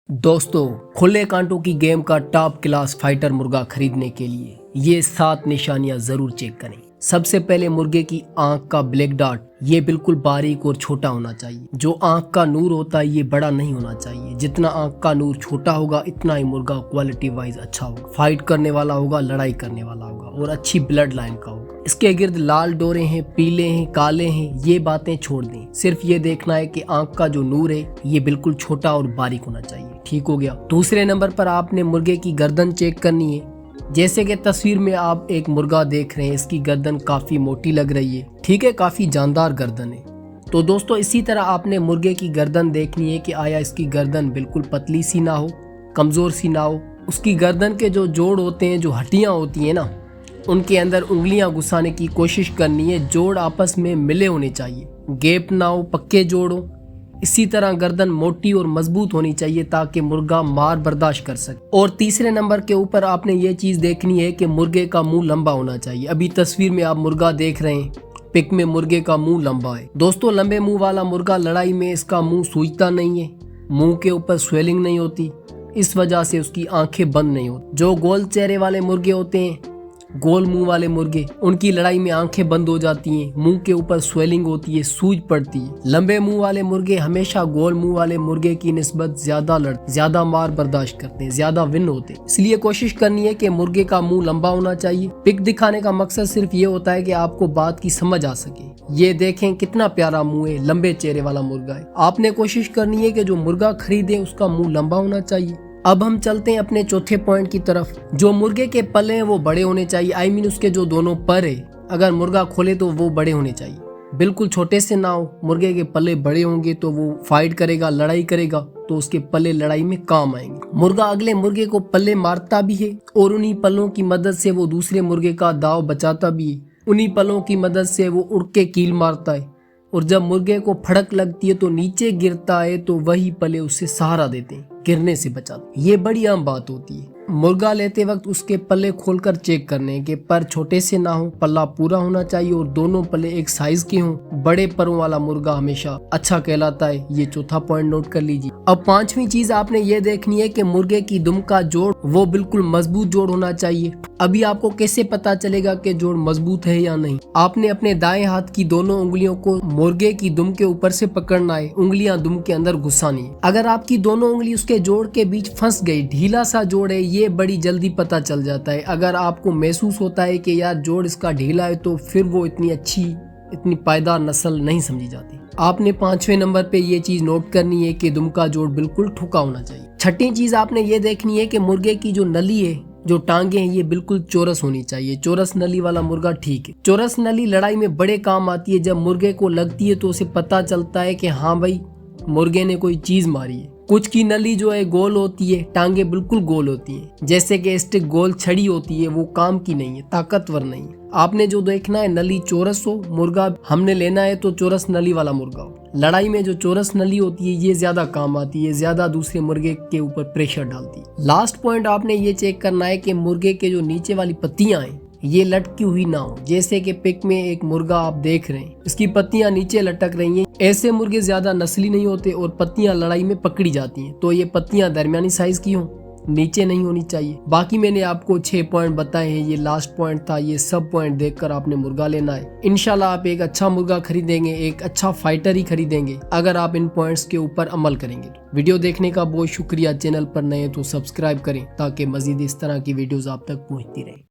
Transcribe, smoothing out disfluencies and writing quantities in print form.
दोस्तों, खुले कांटों की गेम का टॉप क्लास फाइटर मुर्गा खरीदने के लिए ये 7 निशानियां जरूर चेक करें। सबसे पहले मुर्गे की आंख का ब्लैक डॉट ये बिल्कुल बारीक और छोटा होना चाहिए। जो आंख का नूर होता है ये बड़ा नहीं होना चाहिए। जितना आंख का नूर छोटा होगा इतना ही मुर्गा क्वालिटी वाइज अच्छा होगा, फाइट करने वाला होगा, लड़ाई करने वाला होगा और अच्छी ब्लड लाइन का होगा। इसके गिर्द लाल डोरे हैं, पीले हैं, काले हैं, ये बातें छोड़ दें। सिर्फ ये देखना है कि आंख का जो नूर है ये बिल्कुल छोटा और बारीक होना चाहिए। ठीक हो गया। दूसरे नंबर पर आपने मुर्गे की गर्दन चेक करनी है। जैसे कि तस्वीर में आप एक मुर्गा देख रहे हैं, इसकी गर्दन काफी मोटी लग रही है। ठीक है, काफी जानदार गर्दन है। तो दोस्तों, इसी तरह आपने मुर्गे की गर्दन देखनी है कि आया इसकी गर्दन बिल्कुल पतली सी ना हो, कमजोर सी ना हो। उसकी गर्दन के जो जोड़ होते हैं, जो हड्डियां होती हैं ना, उनके अंदर उंगलियां घुसाने की कोशिश करनी है। जोड़ आपस में मिले होने चाहिए, गैप ना हो, पक्के जोड़ हो। इसी तरह गर्दन मोटी और मजबूत होनी चाहिए ताकि मुर्गा मार बर्दाश्त कर सके। और तीसरे नंबर के ऊपर आपने ये चीज देखनी है कि मुर्गे का मुंह लंबा होना चाहिए। अभी तस्वीर में आप मुर्गा देख रहे हैं, पिक में मुर्गे का मुंह लंबा है। दोस्तों, लंबे मुंह वाला मुर्गा लड़ाई में इसका मुंह सूजता नहीं है, मुंह के ऊपर स्वेलिंग नहीं होती, इस वजह से उसकी आंखें बंद नहीं होती। जो गोल चेहरे वाले मुर्गे होते हैं, गोल मुंह वाले मुर्गे, उनकी लड़ाई में आंखें बंद हो जाती हैं, मुंह के ऊपर स्वेलिंग होती है, सूज पड़ती है। लंबे मुंह वाले मुर्गे हमेशा गोल मुंह वाले मुर्गे की निस्बत ज्यादा मार बर्दाश्त करते हैं, ज्यादा विन होते हैं। इसलिए कोशिश करनी है कि मुर्गे का मुंह लंबा होना चाहिए। पिक दिखाने का मकसद सिर्फ ये होता है कि आपको बात की समझ आ सके। ये देखें कितना प्यारा मुंह है, लंबे चेहरे वाला मुर्गा है। आपने कोशिश करनी है कि जो मुर्गा खरीदे उसका मुंह लंबा होना चाहिए। अब हम चलते हैं अपने चौथे पॉइंट की तरफ। जो मुर्गे के पल्ले हैं वो बड़े होने चाहिए। आई मीन उसके जो दोनों पर है, अगर मुर्गा खोले तो वो बड़े होने चाहिए, बिल्कुल छोटे से ना हो। मुर्गे के पल्ले बड़े होंगे तो वो फाइट करेगा, लड़ाई करेगा, तो उसके पल्ले लड़ाई में काम आएंगे। मुर्गा अगले मुर्गे को पल्ले मारता भी है और उन्हीं पल्लों की मदद से वो दूसरे मुर्गे का दाव बचाता भी है। उन्हीं पल्लों की मदद से वो उड़ के कील मारता है और जब मुर्गे को फड़क लगती है तो नीचे गिरता है तो वही पल्ले उसे सहारा देते हैं, गिरने से बचाते। ये बड़ी आम बात होती है। मुर्गा लेते वक्त उसके पल्ले खोलकर चेक करने के पर छोटे से ना हो, पल्ला पूरा होना चाहिए और दोनों पल्ले एक साइज के हों। बड़े परों वाला मुर्गा हमेशा अच्छा कहलाता है। ये चौथा पॉइंट नोट कर लीजिए। अब पांचवी चीज आपने ये देखनी है कि मुर्गे की दुम का जोड़ वो बिल्कुल मजबूत जोड़ होना चाहिए। अभी आपको कैसे पता चलेगा कि जोड़ मजबूत है या नहीं? आपने अपने दाएं हाथ की दोनों उंगलियों को मुर्गे की दुम के ऊपर से पकड़ना है, उंगलियां दुम के अंदर घुसानी है। अगर आपकी दोनों उंगली उसके जोड़ के बीच फंस गई, ढीला सा जोड़ है, ये बड़ी जल्दी पता चल जाता है। अगर आपको महसूस होता है कि यार जोड़ इसका ढीला है, तो फिर वो इतनी अच्छी, इतनी पायदार नस्ल नहीं समझी जाती। आपने पांचवें नंबर पे ये चीज नोट करनी है कि दुम का जोड़ बिल्कुल ठुका होना चाहिए। छठी चीज आपने ये देखनी है कि मुर्गे की जो नली है, जो टांगे हैं, ये बिल्कुल चौरस होनी चाहिए। चौरस नली वाला मुर्गा ठीक है। चौरस नली लड़ाई में बड़े काम आती है। जब मुर्गे को लगती है तो उसे पता चलता है कि हाँ भाई, मुर्गे ने कोई चीज मारी है। कुछ की नली जो है गोल होती है, टांगे बिल्कुल गोल होती हैं, जैसे कि स्टिक गोल छड़ी होती है, वो काम की नहीं है, ताकतवर नहीं है। आपने जो देखना है नली चौरस हो, मुर्गा हमने लेना है तो चौरस नली वाला मुर्गा हो। लड़ाई में जो चौरस नली होती है ये ज्यादा काम आती है, ज्यादा दूसरे मुर्गे के ऊपर प्रेशर डालती है। लास्ट पॉइंट आपने ये चेक करना है कि मुर्गे के जो नीचे वाली पत्तियां हैं ये लटकी हुई ना हो। जैसे कि पिक में एक मुर्गा आप देख रहे हैं, इसकी पत्तियां नीचे लटक रही हैं। ऐसे मुर्गे ज्यादा नस्ली नहीं होते और पत्तियां लड़ाई में पकड़ी जाती हैं, तो ये पत्तियां दरमियानी साइज की हों, नीचे नहीं होनी चाहिए। बाकी मैंने आपको 6 पॉइंट बताए हैं, ये लास्ट पॉइंट था। ये सब पॉइंट देखकर आपने मुर्गा लेना है। इंशाल्लाह आप एक अच्छा मुर्गा खरीदेंगे, एक अच्छा फाइटर ही खरीदेंगे अगर आप इन पॉइंट्स के ऊपर अमल करेंगे। वीडियो देखने का बहुत शुक्रिया। चैनल पर नए तो सब्सक्राइब करें ताकि मजीद इस तरह की वीडियोस आप तक पहुंचती रहे।